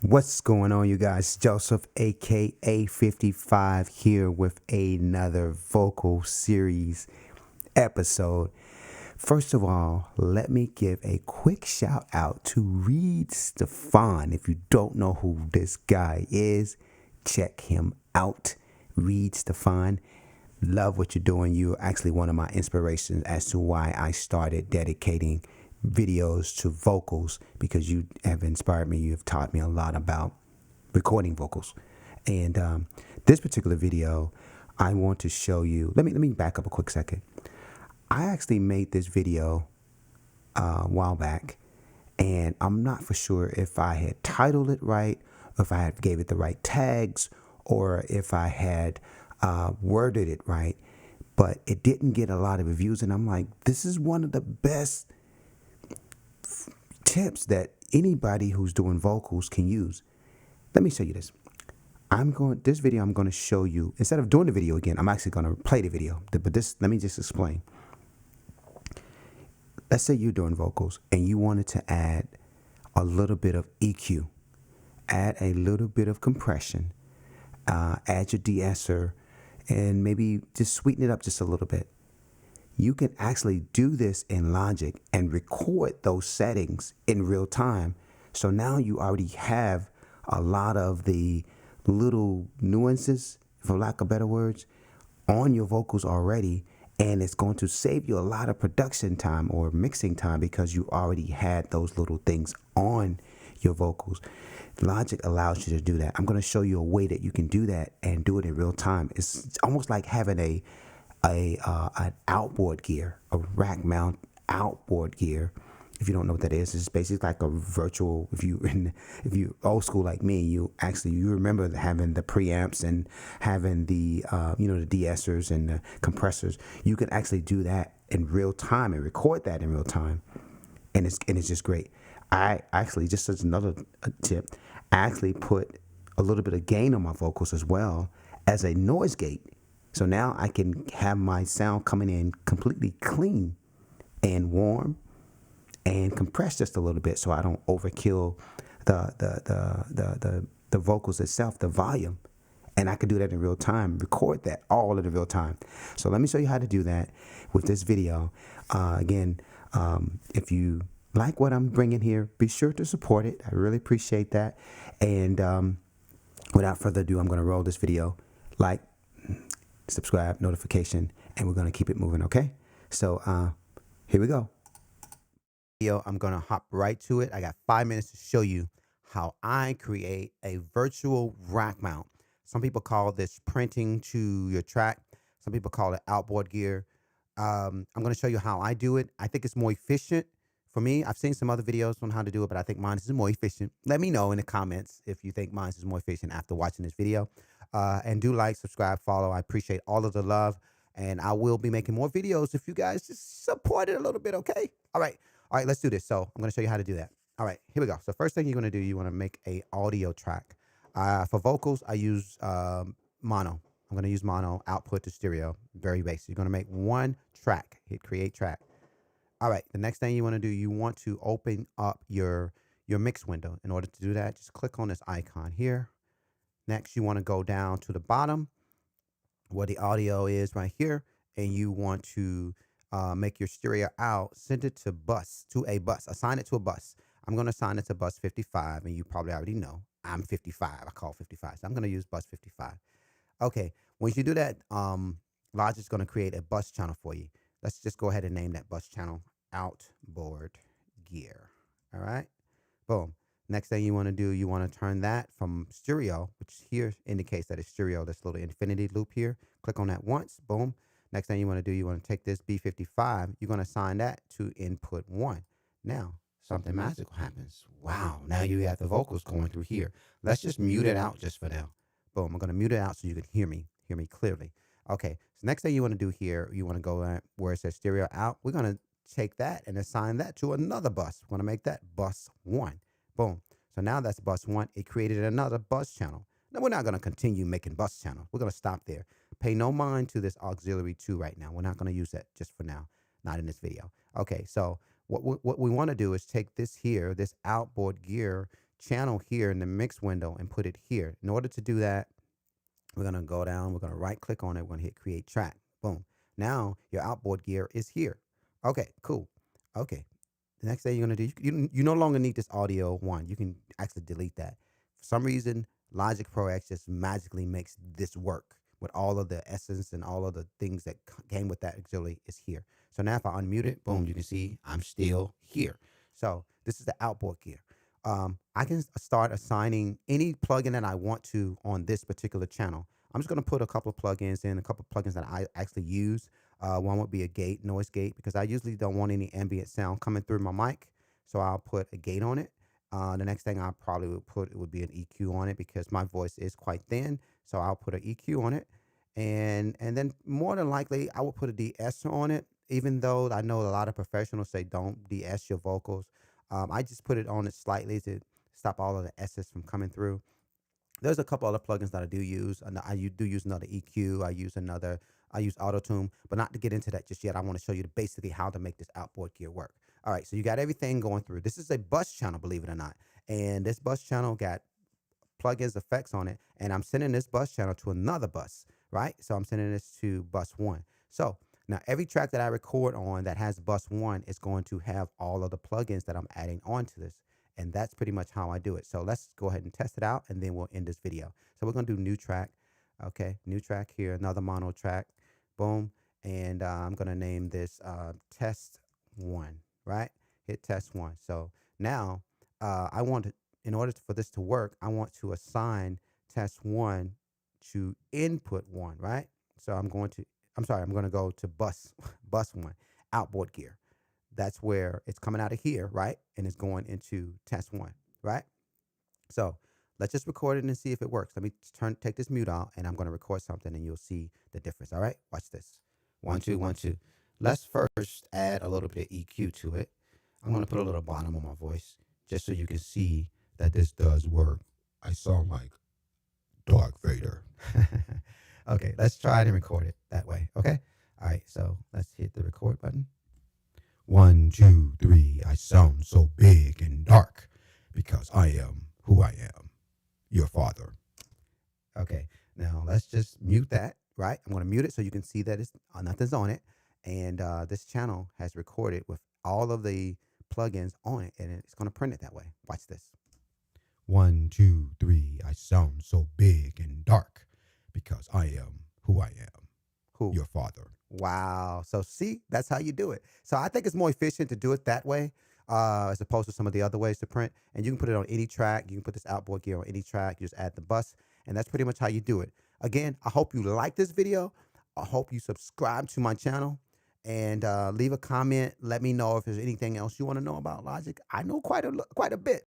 What's going on, you guys? Joseph, aka 55, here with another vocal series episode. First of all, let me give a quick shout out to Reed Stefan. If you don't know who this guy is, check him out. Reed Stefan. Love what you're doing. You're actually one of my inspirations as to why I started dedicating videos to vocals, because you have inspired me. You've taught me a lot about recording vocals. And this particular video, I want to show you. Let me back up a quick second. I actually made this video a while back, and I'm not for sure if I had titled it right, or if I had gave it the right tags, or if I had worded it right, but it didn't get a lot of reviews. And I'm like, this is one of the best tips that anybody who's doing vocals can use. Let me show you this. This video I'm going to show you, instead of doing the video again, I'm actually going to play the video. But let me just explain. Let's say you're doing vocals and you wanted to add a little bit of EQ, add a little bit of compression, add your de-esser, and maybe just sweeten it up just a little bit. You can actually do this in Logic and record those settings in real time. So now you already have a lot of the little nuances, for lack of better words, on your vocals already. And it's going to save you a lot of production time or mixing time because you already had those little things on your vocals. Logic allows you to do that. I'm going to show you a way that you can do that and do it in real time. It's almost like having an outboard gear, a rack mount outboard gear. If you don't know what that is, it's basically like a virtual. If you old school like me, you remember having the preamps and having the the de-essers and the compressors. You can actually do that in real time and record that in real time, and it's just great. I actually, just as another tip, I actually put a little bit of gain on my vocals as well as a noise gate. So now I can have my sound coming in completely clean and warm and compress just a little bit, so I don't overkill the vocals itself, the volume. And I can do that in real time, record that all in real time. So let me show you how to do that with this video. Again, if you like what I'm bringing here, be sure to support it. I really appreciate that. And without further ado, I'm going to roll this video. Like, subscribe, notification, and we're going to keep it moving, okay? So here we go. I'm going to hop right to it. I got 5 minutes to show you how I create a virtual rack mount. Some people call this printing to your track. Some people call it outboard gear. I'm going to show you how I do it. I think it's more efficient for me. I've seen some other videos on how to do it, but I think mine is more efficient. Let me know in the comments if you think mine is more efficient after watching this video. And do like, subscribe, follow. I appreciate all of the love. And I will be making more videos if you guys just support it a little bit, okay? All right, let's do this. So I'm going to show you how to do that. All right, here we go. So first thing you're going to do, you want to make a audio track. For vocals, I use mono. I'm going to use mono, output to stereo, very basic. You're going to make one track, hit create track. All right, the next thing you want to do, you want to open up your mix window. In order to do that, just click on this icon here. Next, you want to go down to the bottom where the audio is right here, and you want to make your stereo out, send it to a bus, assign it to a bus. I'm going to assign it to bus 55, and you probably already know I'm 55. I call 55, so I'm going to use bus 55. Okay, once you do that, Logic's going to create a bus channel for you. Let's just go ahead and name that bus channel Outboard Gear. All right, boom. Next thing you want to do, you want to turn that from stereo, which here indicates that it's stereo, this little infinity loop here. Click on that once, boom. Next thing you want to do, you want to take this B55, you're going to assign that to input 1. Now, something magical happens. Wow, now you have the vocals going through here. Let's just mute it out just for now. Boom, I'm going to mute it out so you can hear me clearly. Okay, so next thing you want to do here, you want to go at where it says stereo out. We're going to take that and assign that to another bus. We're going to make that bus 1. Boom. So now that's bus 1. It created another bus channel. Now we're not going to continue making bus channels. We're going to stop there. Pay no mind to this auxiliary 2 right now. We're not going to use that just for now. Not in this video. Okay, so what we want to do is take this here, this outboard gear channel here in the mix window and put it here. In order to do that, we're going to go down, we're going to right click on it, we're going to hit create track. Boom. Now your outboard gear is here. Okay, cool. Okay. The next thing you're going to do, you no longer need this audio one. You can actually delete that. For some reason, Logic Pro X just magically makes this work with all of the essence and all of the things that came with that auxiliary is here. So now if I unmute it, boom, you can see I'm still here. So this is the outboard gear. I can start assigning any plugin that I want to on this particular channel. I'm just going to put a couple of plugins in, a couple of plugins that I actually use. One would be a gate, noise gate, because I usually don't want any ambient sound coming through my mic. So I'll put a gate on it. The next thing I probably would put, it would be an EQ on it because my voice is quite thin. So I'll put an EQ on it. And then more than likely, I will put a de-esser on it, even though I know a lot of professionals say don't de-ess your vocals. I just put it on it slightly to stop all of the S's from coming through. There's a couple other plugins that I do use. I do use another EQ. I use AutoTune, but not to get into that just yet. I want to show you basically how to make this outboard gear work. All right, so you got everything going through. This is a bus channel, believe it or not. And this bus channel got plugins effects on it. And I'm sending this bus channel to another bus, right? So I'm sending this to bus 1. So now every track that I record on that has bus 1 is going to have all of the plugins that I'm adding onto this. And that's pretty much how I do it. So let's go ahead and test it out, and then we'll end this video. So we're going to do new track. Okay, new track here, another mono track. Boom. And I'm going to name this test 1, right? Hit test 1. So now I want to, in order for this to work, I want to assign test 1 to input 1, right? So I'm going to go to bus 1, outboard gear. That's where it's coming out of here, right? And it's going into test 1, right? So let's just record it and see if it works. Let me take this mute out, and I'm going to record something, and you'll see the difference. All right, watch this. 1, 2, 1, 2. Let's first add a little bit of EQ to it. I'm going to put a little bottom on my voice just so you can see that this does work. I sound like Darth Vader. Okay, let's try it and record it that way. Okay. All right, so let's hit the record button. 1, 2, 3, I sound so big and dark because I am who I am, your father. Okay, now let's just mute that, right? I'm going to mute it so you can see that it's nothing's on it. And this channel has recorded with all of the plugins on it, and it's going to print it that way. Watch this. 1, 2, 3, I sound so big and dark because I am who I am, your father. Wow. So see, that's how you do it. So I think it's more efficient to do it that way as opposed to some of the other ways to print. And you can put it on any track. You can put this outboard gear on any track. You just add the bus, and that's pretty much how you do it. Again, I hope you like this video. I hope you subscribe to my channel and leave a comment. Let me know if there's anything else you want to know about Logic. I know quite a bit.